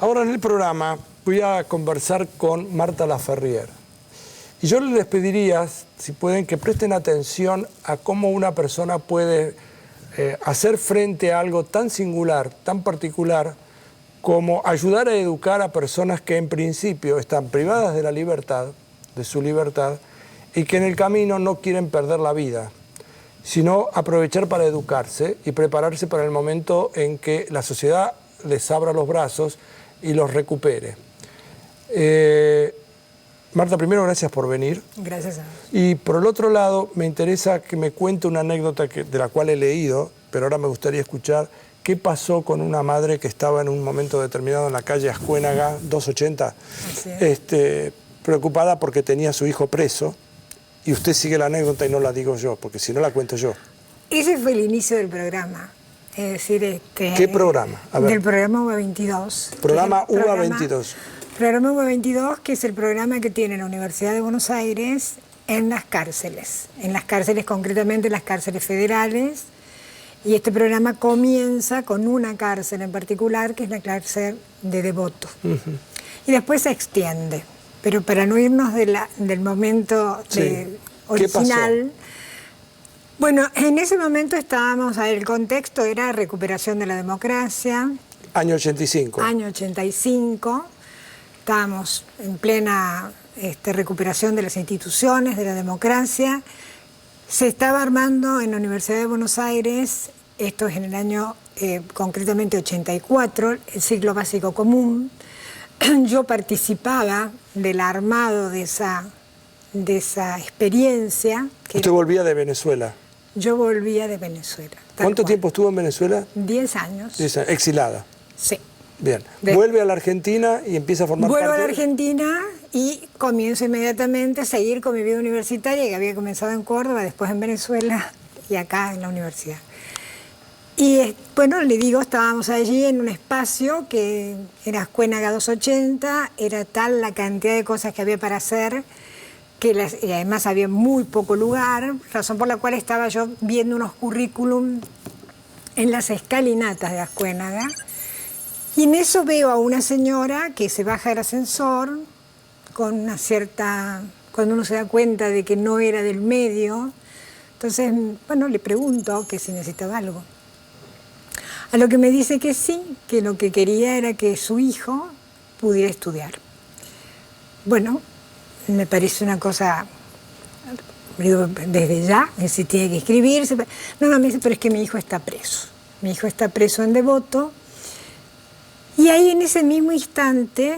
Ahora en el programa voy a conversar con Marta Laferrière. Y yo les pediría, si pueden, que presten atención a cómo una persona puede hacer frente a algo tan singular, tan particular, como ayudar a educar a personas que en principio están privadas de la libertad, de su libertad, y que en el camino no quieren perder la vida, sino aprovechar para educarse y prepararse para el momento en que la sociedad les abra los brazos y los recupere. Marta, primero, gracias por venir. Gracias a vos. Y por el otro lado, me interesa que me cuente una anécdota de la cual he leído, pero ahora me gustaría escuchar qué pasó con una madre que estaba en un momento determinado en la calle Ascuénaga 280, preocupada porque tenía a su hijo preso, y usted sigue la anécdota y no la digo yo, porque si no la cuento yo. Ese fue el inicio del programa. Es decir, ¿Qué programa? A ver. Del programa UBA22. Programa UBA22. Programa UBA22, que es el programa que tiene la Universidad de Buenos Aires en las cárceles concretamente en las cárceles federales, y este programa comienza con una cárcel en particular, que es la cárcel de Devoto. Y después se extiende, pero para no irnos del momento original. Bueno, en ese momento estábamos, el contexto era recuperación de la democracia. Año 85. Año 85. Estábamos en plena recuperación de las instituciones, de la democracia. Se estaba armando en la Universidad de Buenos Aires, esto es en el año concretamente 84, el ciclo básico común. Yo participaba del armado de esa experiencia. ¿Usted volvía de Venezuela? Yo volvía de Venezuela. ¿Cuánto tiempo estuvo en Venezuela? 10 años. 10 años. ¿Exilada? Sí. Bien. Vuelve a la Argentina y empieza a formar parte... Vuelvo a la Argentina y comienzo inmediatamente a seguir con mi vida universitaria, que había comenzado en Córdoba, después en Venezuela y acá en la universidad. Y bueno, le digo, estábamos allí en un espacio que era Ascuénaga 280, era tal la cantidad de cosas que había para hacer, y además había muy poco lugar, razón por la cual estaba yo viendo unos currículum en las escalinatas de Ascuénaga, y en eso veo a una señora que se baja del ascensor con una cierta... cuando uno se da cuenta de que no era del medio, entonces, bueno, le pregunto que si necesitaba algo. A lo que me dice que sí, que lo que quería era que su hijo pudiera estudiar. Bueno, me parece una cosa, digo, desde ya, si tiene que inscribirse. No, me dice, pero es que mi hijo está preso. Mi hijo está preso en Devoto. Y ahí en ese mismo instante,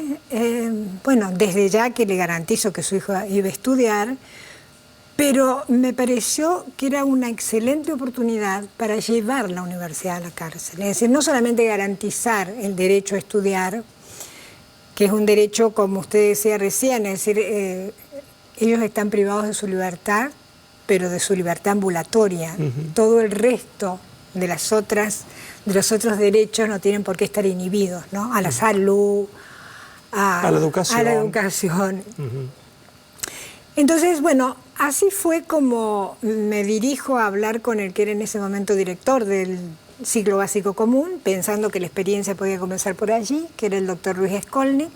bueno, desde ya que le garantizo que su hijo iba a estudiar, pero me pareció que era una excelente oportunidad para llevar la universidad a la cárcel. Es decir, no solamente garantizar el derecho a estudiar, que es un derecho, como usted decía recién, es decir, ellos están privados de su libertad, pero de su libertad ambulatoria. Todo el resto de los otros derechos no tienen por qué estar inhibidos, ¿no? A la salud, a la educación. Entonces, bueno, así fue como me dirijo a hablar con el que era en ese momento director del ciclo básico común, pensando que la experiencia podía comenzar por allí, que era el doctor Luis Skolnik,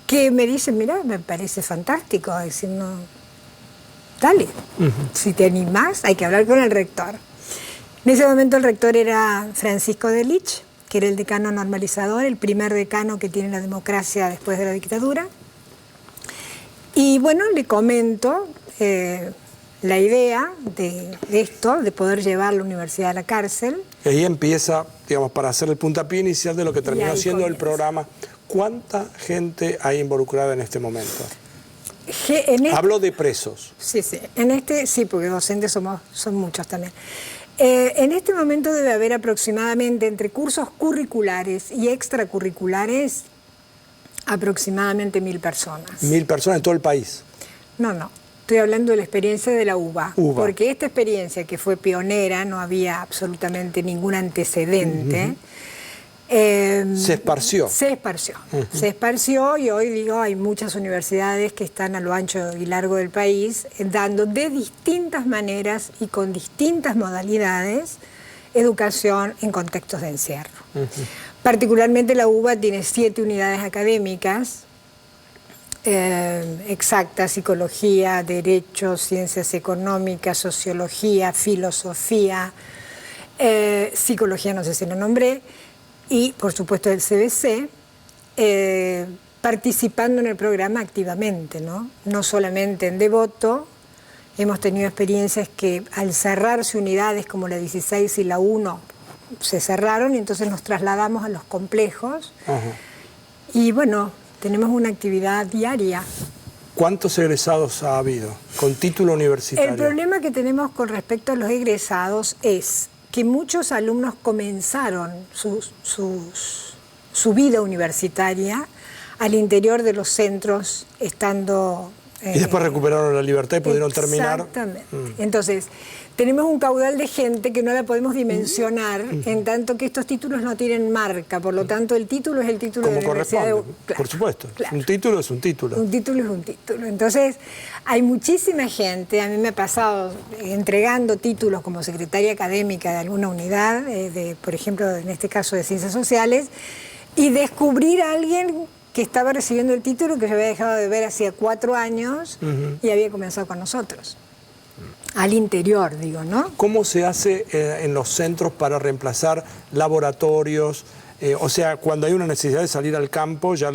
que me dice, mira, me parece fantástico, decir, no, dale, si te animás, hay que hablar con el rector. En ese momento el rector era Francisco de Lich, que era el decano normalizador, el primer decano que tiene la democracia después de la dictadura. Y bueno, le comento la idea de esto, de poder llevar la universidad a la cárcel. Y ahí empieza, digamos, para hacer el puntapié inicial de lo que terminó siendo el programa. ¿Cuánta gente hay involucrada en este momento? Hablo de presos. Sí, sí, porque docentes son muchos también. En este momento debe haber aproximadamente, entre cursos curriculares y extracurriculares, aproximadamente 1000 personas. 1000 personas en todo el país. No. Estoy hablando de la experiencia de la UBA. Porque esta experiencia, que fue pionera, no había absolutamente ningún antecedente. Se esparció. Se esparció y hoy, digo, hay muchas universidades que están a lo ancho y largo del país dando de distintas maneras y con distintas modalidades educación en contextos de encierro. Particularmente la UBA tiene 7 unidades académicas, exactas, psicología, derecho, ciencias económicas, sociología, filosofía, psicología, no sé si lo nombré, y por supuesto el CBC, participando en el programa activamente, ¿no? No solamente en Devoto. Hemos tenido experiencias que al cerrarse unidades como la 16 y la 1 se cerraron y entonces nos trasladamos a los complejos. Ajá. Y bueno, tenemos una actividad diaria. ¿Cuántos egresados ha habido con título universitario? El problema que tenemos con respecto a los egresados es que muchos alumnos comenzaron su vida universitaria al interior de los centros, estando... y después recuperaron la libertad y pudieron terminar. Exactamente. Entonces, tenemos un caudal de gente que no la podemos dimensionar, en tanto que estos títulos no tienen marca, por lo tanto el título es el título Como de la universidad. corresponde, por supuesto. Claro. Un título es un título. Un título es un título. Entonces, hay muchísima gente, a mí me ha pasado entregando títulos como secretaria académica de alguna unidad, por ejemplo, en este caso de Ciencias Sociales, y descubrir a alguien que estaba recibiendo el título que se había dejado de ver hacía 4 años y había comenzado con nosotros. Al interior, digo, ¿no? ¿Cómo se hace en los centros para reemplazar laboratorios? O sea, cuando hay una necesidad de salir al campo, ya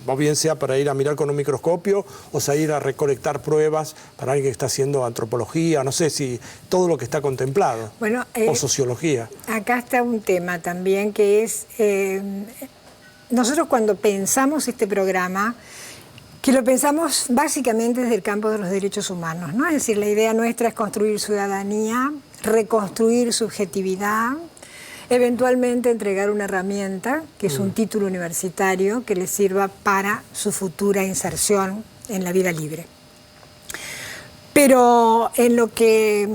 o bien sea para ir a mirar con un microscopio o salir a recolectar pruebas para alguien que está haciendo antropología, no sé si todo lo que está contemplado, bueno, o sociología. Acá está un tema también que es... nosotros cuando pensamos este programa, que lo pensamos básicamente desde el campo de los derechos humanos, ¿no? Es decir, la idea nuestra es construir ciudadanía, reconstruir subjetividad, eventualmente entregar una herramienta, que es un título universitario, que les sirva para su futura inserción en la vida libre. Pero en lo que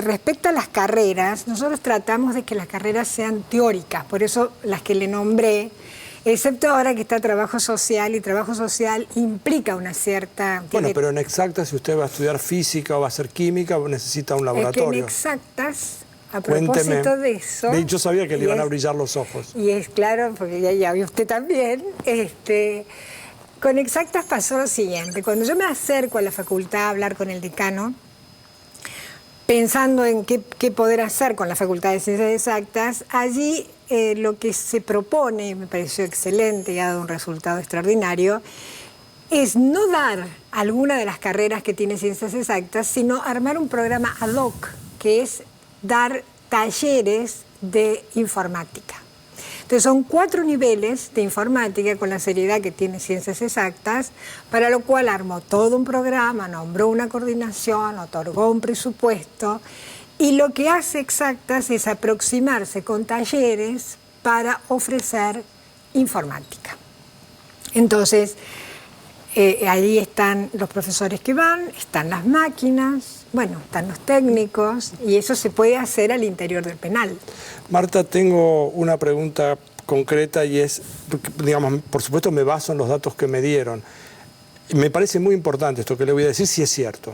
respecta a las carreras, nosotros tratamos de que las carreras sean teóricas, por eso las que le nombré, excepto ahora que está trabajo social, y trabajo social implica una cierta... Bueno, pero en exactas, si usted va a estudiar física o va a hacer química, necesita un laboratorio. Es que en exactas, a propósito de eso... Yo sabía que le iban a brillar los ojos. Y es claro, porque ya vio usted también, con exactas pasó lo siguiente. Cuando yo me acerco a la facultad a hablar con el decano, pensando en qué poder hacer con la Facultad de Ciencias Exactas, allí lo que se propone, me pareció excelente y ha dado un resultado extraordinario, es no dar alguna de las carreras que tiene Ciencias Exactas, sino armar un programa ad hoc, que es dar talleres de informática. Entonces son 4 niveles de informática con la seriedad que tiene Ciencias Exactas, para lo cual armó todo un programa, nombró una coordinación, otorgó un presupuesto, y lo que hace Exactas es aproximarse con talleres para ofrecer informática. Entonces, ahí están los profesores que van, están las máquinas, bueno, están los técnicos, y eso se puede hacer al interior del penal. Marta, tengo una pregunta concreta y es, digamos, por supuesto me baso en los datos que me dieron. Me parece muy importante esto que le voy a decir, si es cierto.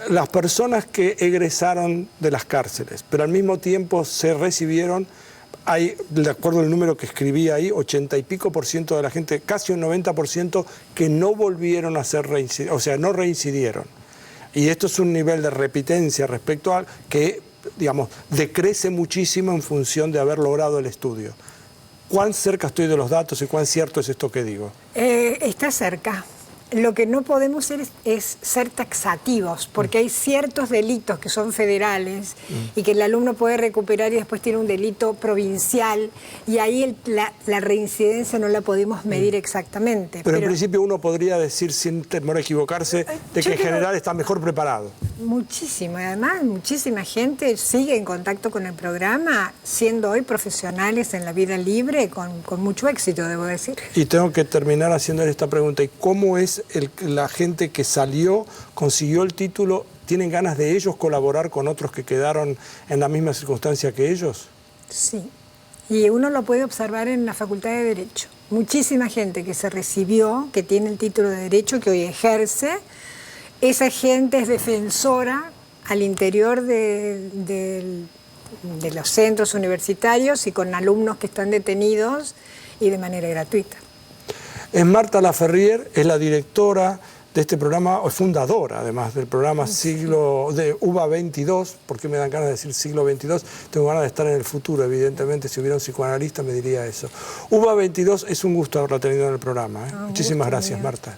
Las personas que egresaron de las cárceles, pero al mismo tiempo se recibieron, hay, de acuerdo al número que escribí ahí, 80 y pico % de la gente, casi un 90% que no volvieron a ser reincidentes, o sea, no reincidieron. Y esto es un nivel de repitencia respecto al que, digamos, decrece muchísimo en función de haber logrado el estudio. ¿Cuán cerca estoy de los datos y cuán cierto es esto que digo? Está cerca. Lo que no podemos hacer es ser taxativos, porque hay ciertos delitos que son federales y que el alumno puede recuperar y después tiene un delito provincial, y ahí la reincidencia no la podemos medir exactamente. Pero en principio uno podría decir, sin temor a equivocarse, de que en general está mejor preparado. Muchísimo, y además muchísima gente sigue en contacto con el programa, siendo hoy profesionales en la vida libre, con mucho éxito, debo decir. Y tengo que terminar haciéndole esta pregunta, ¿y cómo es la gente que salió, consiguió el título, tienen ganas de ellos colaborar con otros que quedaron en la misma circunstancia que ellos? Sí, y uno lo puede observar en la Facultad de Derecho. Muchísima gente que se recibió, que tiene el título de Derecho, que hoy ejerce, esa gente es defensora al interior del los centros universitarios y con alumnos que están detenidos y de manera gratuita. Es Marta Laferrière, es la directora de este programa, o fundadora además del programa de UBA 22, porque me dan ganas de decir siglo 22, tengo ganas de estar en el futuro, evidentemente, si hubiera un psicoanalista me diría eso. UBA 22, es un gusto haberla tenido en el programa. Muchísimas gracias, Marta.